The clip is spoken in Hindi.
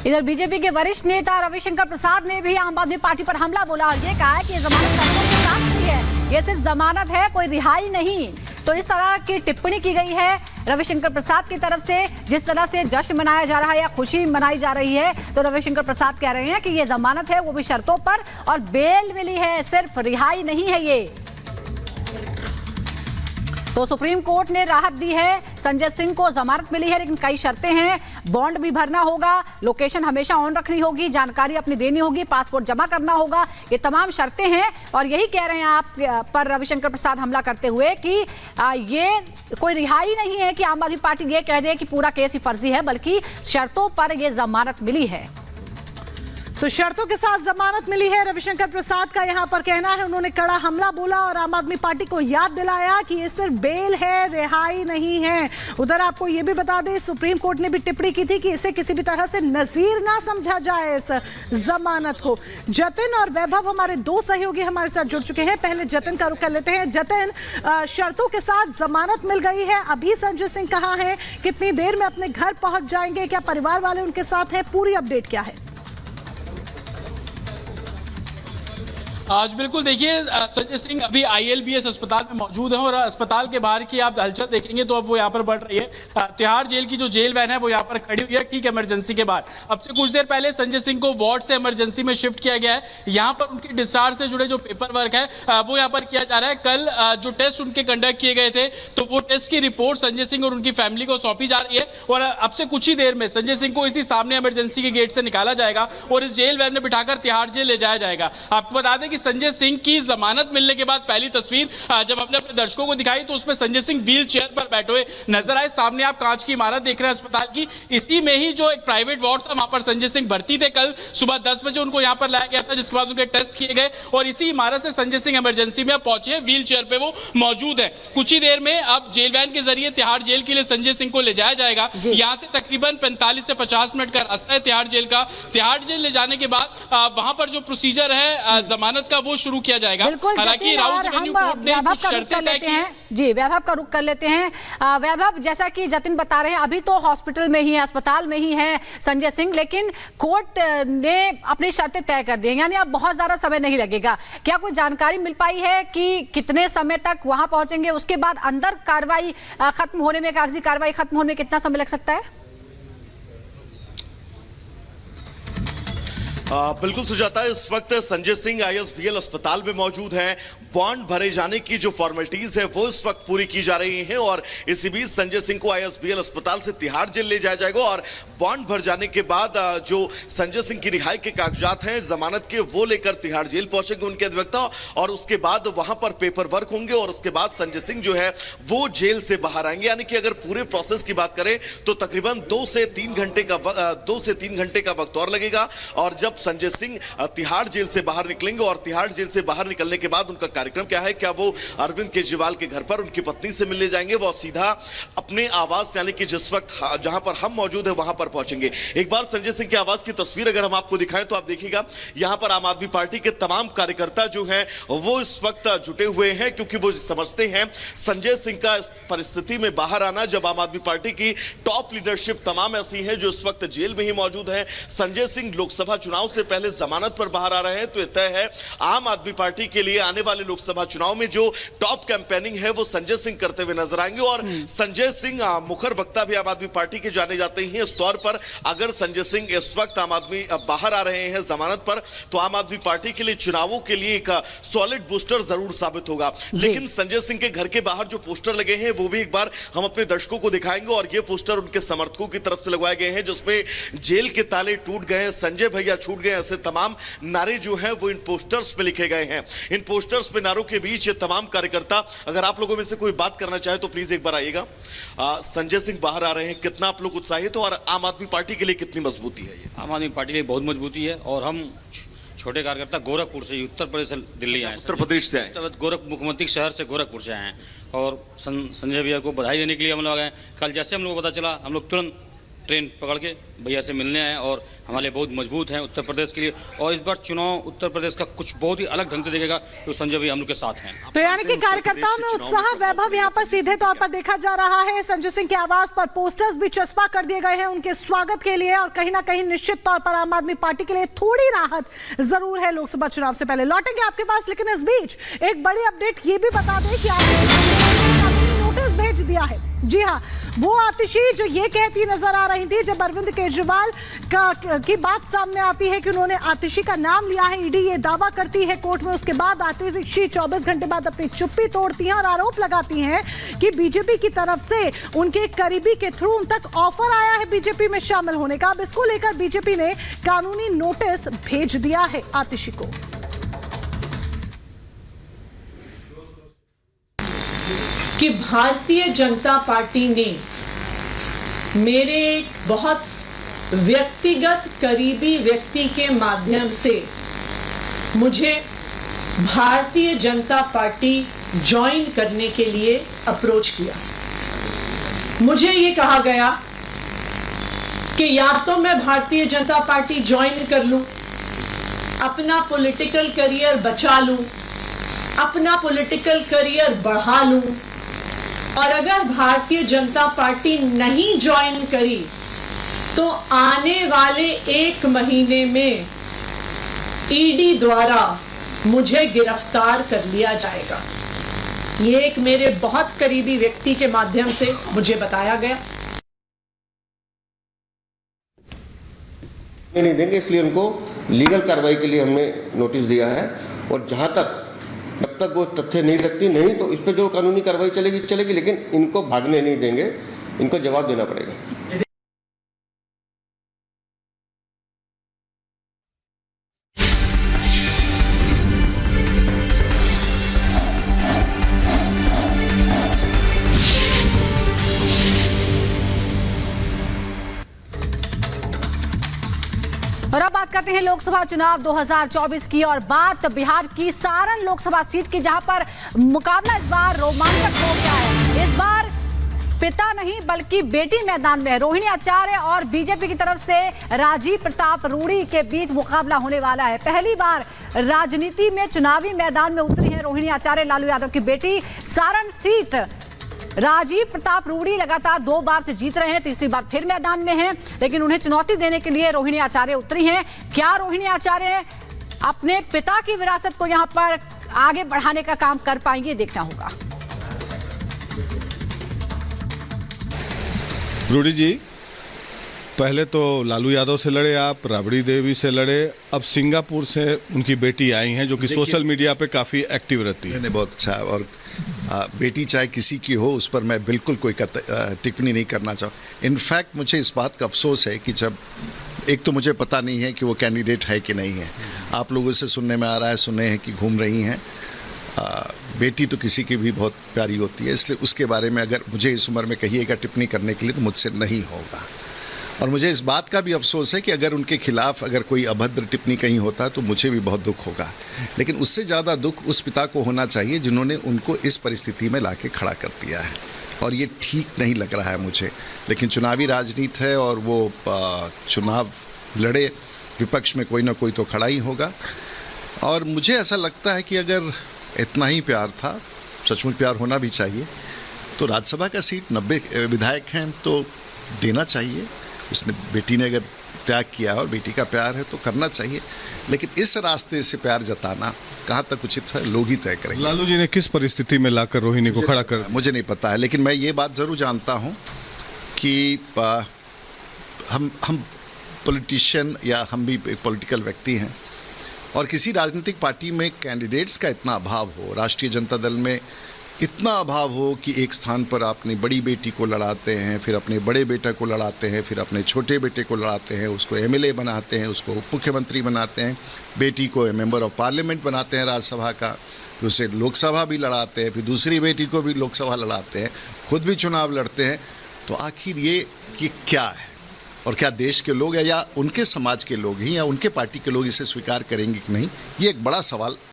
इधर बीजेपी के वरिष्ठ नेता रविशंकर प्रसाद ने भी आम आदमी पार्टी पर हमला बोला और ये कहा है कि ये जमानत शर्तों के साथ नहीं है, ये सिर्फ जमानत है, कोई रिहाई नहीं। तो इस तरह की टिप्पणी की गई है रविशंकर प्रसाद की तरफ से। जिस तरह से जश्न मनाया जा रहा है या खुशी मनाई जा रही है, तो रविशंकर प्रसाद कह रहे हैं कि ये जमानत है, वो भी शर्तों पर, और बेल मिली है, सिर्फ रिहाई नहीं है ये। तो सुप्रीम कोर्ट ने राहत दी है, संजय सिंह को जमानत मिली है, लेकिन कई शर्तें हैं। बॉन्ड भी भरना होगा, लोकेशन हमेशा ऑन रखनी होगी, जानकारी अपनी देनी होगी, पासपोर्ट जमा करना होगा, ये तमाम शर्तें हैं। और यही कह रहे हैं आप पर रविशंकर प्रसाद हमला करते हुए कि ये कोई रिहाई नहीं है कि आम आदमी पार्टी ये कह दे कि पूरा केस ही फर्जी है, बल्कि शर्तों पर यह जमानत मिली है। तो शर्तों के साथ जमानत मिली है, रविशंकर प्रसाद का यहां पर कहना है। उन्होंने कड़ा हमला बोला और आम आदमी पार्टी को याद दिलाया कि ये सिर्फ बेल है, रिहाई नहीं है। उधर आपको ये भी बता दें, सुप्रीम कोर्ट ने भी टिप्पणी की थी कि इसे किसी भी तरह से नजीर ना समझा जाए इस जमानत को। जतिन और वैभव हमारे दो सहयोगी हमारे साथ जुड़ चुके हैं। पहले जतिन का रुख कर लेते हैं। जतिन, शर्तों के साथ जमानत मिल गई है, अभी संजय सिंह कहाँ है, कितनी देर में अपने घर पहुंच जाएंगे, क्या परिवार वाले उनके साथ हैं, पूरी अपडेट क्या है? आज बिल्कुल देखिए, संजय सिंह अभी ILBS अस्पताल में मौजूद है और अस्पताल के बाहर की आप हलचल देखेंगे तो अब वो यहाँ पर बढ़ रही है। तिहाड़ जेल की जो जेल वैन है वो यहाँ पर खड़ी हुई है ठीक इमरजेंसी के बाहर। अब से कुछ देर पहले संजय सिंह को वार्ड से इमरजेंसी में शिफ्ट किया गया है। यहाँ पर उनके डिस्चार्ज से जुड़े जो पेपर वर्क है वो यहाँ पर किया जा रहा है। कल जो टेस्ट उनके कंडक्ट किए गए थे तो वो टेस्ट की रिपोर्ट संजय सिंह और उनकी फैमिली को सौंपी जा रही है और अब से कुछ ही देर में संजय सिंह को इसी सामने इमरजेंसी के गेट से निकाला जाएगा और इस जेल वैन में बिठाकर तिहाड़ जेल ले जाया जाएगा। आपको बता दें कि संजय सिंह की जमानत मिलने के बाद पहली तस्वीर जब हमने अपने दर्शकों को दिखाई तो उसमें संजय सिंह व्हील चेयर पर बैठे हुए नजर आए। सामने आप कांच की इमारत देख रहे हैं अस्पताल की, इसी में ही जो एक प्राइवेट वार्ड था वहां पर संजय सिंह भर्ती थे। कल सुबह 10 बजे उनको यहां पर लाया गया था, जिसके बाद उनके टेस्ट किए गए और इसी इमारत से संजय सिंह इमरजेंसी में पहुंचे हैं, व्हील चेयर पे वो मौजूद है। कुछ ही देर में अब जेल वैन के जरिए तिहाड़ जेल के लिए संजय सिंह को ले जाया जाएगा। यहां से तकरीबन 45 से 50 मिनट का रास्ता है तिहाड़ जेल का। तिहाड़ जेल ले जाने के बाद वहां पर जो प्रोसीजर है जमानत का वो शुरू किया जाएगा। हालांकि राउज रेवेन्यू कोर्ट ने कुछ शर्तें तय की हैं। जी, वैभव का रुख कर लेते हैं। वैभव, जैसा कि जतिन बता रहे हैं, अभी तो हॉस्पिटल में ही है, अस्पताल में ही है संजय सिंह, लेकिन कोर्ट ने अपनी शर्तें तय कर दी हैं, यानी अब बहुत ज्यादा समय नहीं लगेगा। क्या कोई जानकारी मिल पाई है कि कितने समय तक वहां पहुंचेंगे, उसके बाद अंदर कार्रवाई खत्म होने में, कागजी कार्रवाई खत्म होने में कितना समय लग सकता है? बिल्कुल सुजाता, इस वक्त संजय सिंह ISBL अस्पताल में मौजूद हैं। बॉन्ड भरे जाने की जो फॉर्मेलिटीज है वो इस वक्त पूरी की जा रही हैं और इसी बीच संजय सिंह को ISBL अस्पताल से तिहाड़ जेल ले जाया जाएगा और बॉन्ड भर जाने के बाद जो संजय सिंह की रिहाई के कागजात हैं जमानत के, वो लेकर तिहाड़ जेल पहुंचेंगे उनके अधिवक्ता और उसके बाद वहां पर पेपर वर्क होंगे और उसके बाद संजय सिंह जो है वो जेल से बाहर आएंगे। यानी कि अगर पूरे प्रोसेस की बात करें तो तकरीबन 2 से 3 घंटे का वक्त और लगेगा। और जब संजय सिंह तिहाड़ जेल से बाहर निकलेंगे और तिहाड़ जेल से बाहर निकलने के बाद उनका कार्यक्रम क्या है, क्या वो अरविंद केजरीवाल के घर पर उनकी पत्नी से मिलने जाएंगे, वो सीधा अपने आवास यानी कि जिस वक्त जहां पर हम मौजूद है वहां पर पहुंचेंगे। एक बार संजय सिंह के आवास की तस्वीर अगर हम आपको दिखाएं तो आप देखिएगा यहां पर आम आदमी पार्टी के तमाम कार्यकर्ता जो हैं वो इस वक्त जुटे हुए हैं, क्योंकि वो समझते हैं संजय सिंह का इस परिस्थिति में बाहर आना, जब आम आदमी पार्टी की टॉप लीडरशिप तमाम ऐसी है जो इस वक्त जेल में ही मौजूद है। संजय सिंह लोकसभा चुनाव से पहले जमानत पर बाहर आ रहे हैं, तो यह तय है आम आदमी पार्टी के लिए आने वाले लोकसभा चुनाव में जो टॉप कैंपेनिंग है वो संजय सिंह करते हुए नजर आएंगे। और संजय सिंह मुखर वक्ता भी आम आदमी पार्टी के जाने जाते हैं। इस तौर पर अगर संजय सिंह इस वक्त आम आदमी बाहर आ रहे हैं जमानत पर, तो आम आदमी पार्टी के लिए चुनावों के लिए एक सॉलिड बूस्टर जरूर साबित होगा। लेकिन संजय सिंह के घर के बाहर जो पोस्टर लगे हैं वो भी एक बार हम अपने दर्शकों को दिखाएंगे और ये पोस्टर उनके समर्थकों की तरफ से लगवाए गए हैं, जिसमें जेल के ताले टूट गए, संजय भैया छूट गए, ऐसे तमाम नारे जो हैं वो इन पोस्टर्स पे लिखे गए हैं। इन पोस्टर्स पे नारों के बीच ये तमाम कार्यकर्ता, अगर आप लोगों में से कोई बात करना चाहे तो प्लीज एक बार आइएगा। संजय सिंह बाहर आ रहे हैं, कितना आप लोग उत्साहित हो और आम आदमी पार्टी के लिए कितनी मजबूती है ये? आम आदमी पार्टी के लिए बहुत मजबूती है और हम छोटे कार्यकर्ता गोरखपुर से, उत्तर प्रदेश से दिल्ली आए, उत्तर प्रदेश से आए, मुख्यमंत्री शहर से गोरखपुर से आए हैं और संजय भैया को बधाई देने के लिए हम लोग आए। कल जैसे हम लोग को पता चला, हम लोग तुरंत ट्रेन पकड़ के भैया से मिलने आए और हमारे लिए बहुत मजबूत हैं उत्तर प्रदेश के लिए। और इस बार चुनाव उत्तर प्रदेश का कुछ बहुत ही अलग ढंग से देखेगा, तो संजय भाई हम लोग के साथ हैं। तो यानी कि कार्यकर्ताओं में उत्साह, वैभव यहाँ पर सीधे तौर पर देखा जा रहा है। संजय सिंह के आवास पर पोस्टर्स भी चस्पा कर दिए गए हैं उनके स्वागत के लिए, और कहीं ना कहीं निश्चित तौर पर आम आदमी पार्टी के लिए थोड़ी राहत जरूर है लोकसभा चुनाव से पहले। लौटेंगे आपके पास, लेकिन इस बीच एक बड़ी अपडेट ये भी बता दें कि आपने नोटिस भेज दिया है। जी हाँ, वो आतिशी जो ये कहती नजर आ रही थी जब अरविंद केजरीवाल की बात सामने आती है कि उन्होंने आतिशी का नाम लिया है, ईडी ये दावा करती है कोर्ट में, उसके बाद आतिशी 24 घंटे बाद अपनी चुप्पी तोड़ती हैं और आरोप लगाती हैं कि बीजेपी की तरफ से उनके करीबी के थ्रू उन तक ऑफर आया है बीजेपी में शामिल होने का। अब इसको लेकर बीजेपी ने कानूनी नोटिस भेज दिया है आतिशी को। कि भारतीय जनता पार्टी ने मेरे बहुत व्यक्तिगत करीबी व्यक्ति के माध्यम से मुझे भारतीय जनता पार्टी ज्वाइन करने के लिए अप्रोच किया। मुझे ये कहा गया कि या तो मैं भारतीय जनता पार्टी ज्वाइन कर लूं, अपना पॉलिटिकल करियर बचा लूं, अपना पॉलिटिकल करियर बढ़ा लूं, और अगर भारतीय जनता पार्टी नहीं ज्वाइन करी तो आने वाले 1 महीने में ईडी द्वारा मुझे गिरफ्तार कर लिया जाएगा। ये एक मेरे बहुत करीबी व्यक्ति के माध्यम से मुझे बताया गया। नहीं देंगे, इसलिए उनको लीगल कार्रवाई के लिए हमने नोटिस दिया है। और जहां तक जब तक वो तथ्य नहीं रखती, नहीं तो इस पर जो कानूनी कार्रवाई चलेगी, लेकिन इनको भागने नहीं देंगे, इनको जवाब देना पड़ेगा। और अब बात करते हैं लोकसभा चुनाव 2024 की, और बात बिहार की सारण लोकसभा सीट की, जहां पर मुकाबला इस बार रोमांचक हो गया है। इस बार पिता नहीं बल्कि बेटी मैदान में है। रोहिणी आचार्य और बीजेपी की तरफ से राजीव प्रताप रूड़ी के बीच मुकाबला होने वाला है। पहली बार राजनीति में चुनावी मैदान में उतरी है रोहिणी आचार्य, लालू यादव की बेटी। सारण सीट राजीव प्रताप रूड़ी लगातार 2 बार से जीत रहे हैं, तीसरी बार फिर मैदान में हैं, लेकिन उन्हें चुनौती देने के लिए रोहिणी आचार्य उतरी हैं। क्या रोहिणी आचार्य अपने पिता की विरासत को यहां पर आगे बढ़ाने का काम कर पाएंगे, देखना होगा। रूडी जी, पहले तो लालू यादव से लड़े आप, राबड़ी देवी से लड़े, अब सिंगापुर से उनकी बेटी आई हैं जो कि सोशल मीडिया पे काफ़ी एक्टिव रहती है। बहुत अच्छा है, और बेटी चाहे किसी की हो उस पर मैं बिल्कुल कोई टिप्पणी नहीं करना चाहूँ। इनफैक्ट मुझे इस बात का अफसोस है कि जब एक तो मुझे पता नहीं है कि वो कैंडिडेट है कि नहीं है, आप लोगों से सुनने में आ रहा है, सुने हैं कि घूम रही हैं। बेटी तो किसी की भी बहुत प्यारी होती है, इसलिए उसके बारे में अगर मुझे इस उम्र में कहिएगा टिप्पणी करने के लिए तो मुझसे नहीं होगा। और मुझे इस बात का भी अफसोस है कि अगर उनके खिलाफ अगर कोई अभद्र टिप्पणी कहीं होता तो मुझे भी बहुत दुख होगा, लेकिन उससे ज़्यादा दुख उस पिता को होना चाहिए जिन्होंने उनको इस परिस्थिति में लाके खड़ा कर दिया है, और ये ठीक नहीं लग रहा है मुझे। लेकिन चुनावी राजनीति है और वो चुनाव लड़े, विपक्ष में कोई ना कोई तो खड़ा ही होगा। और मुझे ऐसा लगता है कि अगर इतना ही प्यार था, सचमुच प्यार होना भी चाहिए, तो राज्यसभा का सीट 90 विधायक हैं तो देना चाहिए। उसने बेटी ने अगर त्याग किया और बेटी का प्यार है तो करना चाहिए, लेकिन इस रास्ते से प्यार जताना कहाँ तक उचित है लोग ही तय करेंगे। लालू जी ने किस परिस्थिति में लाकर रोहिणी को खड़ा कर, मुझे नहीं पता है, लेकिन मैं ये बात ज़रूर जानता हूँ कि हम पॉलिटिशियन या हम भी एक पॉलिटिकल व्यक्ति हैं, और किसी राजनीतिक पार्टी में कैंडिडेट्स का इतना अभाव हो, राष्ट्रीय जनता दल में इतना अभाव हो कि एक स्थान पर अपनी बड़ी बेटी को लड़ाते हैं, फिर अपने बड़े बेटे को लड़ाते हैं, फिर अपने छोटे बेटे को लड़ाते हैं, उसको एमएलए बनाते हैं, उसको उप मुख्यमंत्री बनाते हैं, बेटी को मेंबर ऑफ पार्लियामेंट बनाते हैं राज्यसभा का, फिर उसे लोकसभा भी लड़ाते हैं, फिर दूसरी बेटी को भी लोकसभा लड़ाते हैं, खुद भी चुनाव लड़ते हैं। तो आखिर ये क्या है, और क्या देश के लोग या उनके समाज के लोग ही या उनके पार्टी के लोग इसे स्वीकार करेंगे कि नहीं, ये एक बड़ा सवाल